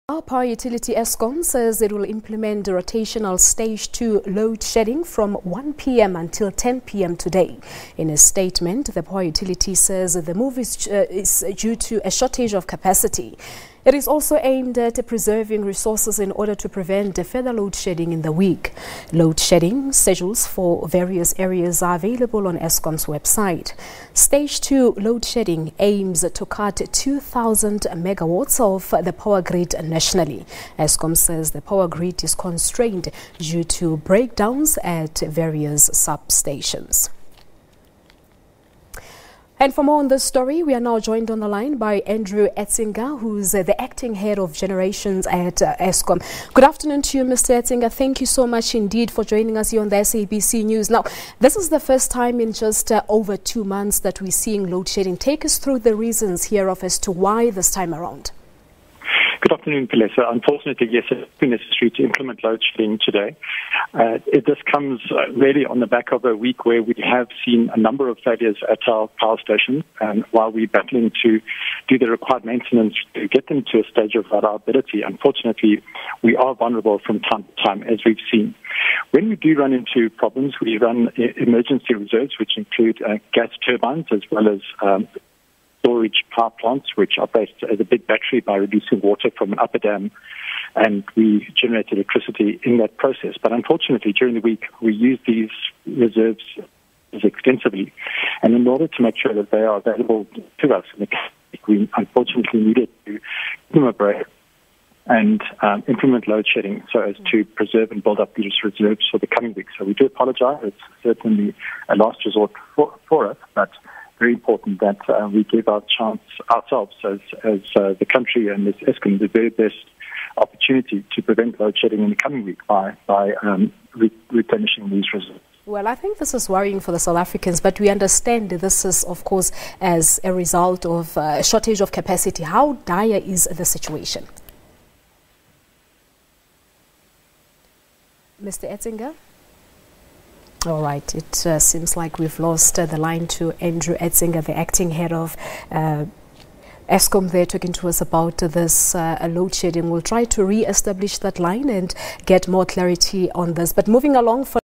Our power utility Eskom says it will implement rotational stage-2 load shedding from 1 p.m. until 10 p.m. today. In a statement, the power utility says the move is due to a shortage of capacity. It is also aimed at preserving resources in order to prevent further load shedding in the week. Load shedding schedules for various areas are available on Eskom's website. Stage-2 load shedding aims to cut 2,000 megawatts of the power grid nationally. Eskom says the power grid is constrained due to breakdowns at various substations. And for more on this story, we are now joined on the line by Andrew Etzinger, who's the acting head of generations at Eskom. Good afternoon to you, Mr. Etzinger. Thank you so much indeed for joining us here on the SABC News. Now, this is the first time in just over 2 months that we're seeing load shedding. Take us through the reasons hereof as to why this time around. Good afternoon, Pelessa. Unfortunately, yes, it's been necessary to implement load shedding today. This comes really on the back of a week where we have seen a number of failures at our power stations, and while we're battling to do the required maintenance to get them to a stage of reliability, unfortunately, we are vulnerable from time to time, as we've seen. When we do run into problems, we run emergency reserves, which include gas turbines as well as storage power plants, which operate as a big battery by reducing water from an upper dam, and we generate electricity in that process. But unfortunately, during the week, we use these reserves extensively, and in order to make sure that they are available to us in the week, we unfortunately needed to give them a break and implement load shedding so as to preserve and build up these reserves for the coming week. So we do apologize. It's certainly a last resort for us, but very important that we give our chance ourselves as the country and as Eskom the very best opportunity to prevent load shedding in the coming week by replenishing these reserves. Well, I think this is worrying for the South Africans, but we understand this is, of course, as a result of a shortage of capacity. How dire is the situation? Mr. Etzinger? All right, it seems like we've lost the line to Andrew Etzinger, the acting head of Eskom. They're talking to us about this load shedding. We'll try to re-establish that line and get more clarity on this. But moving along for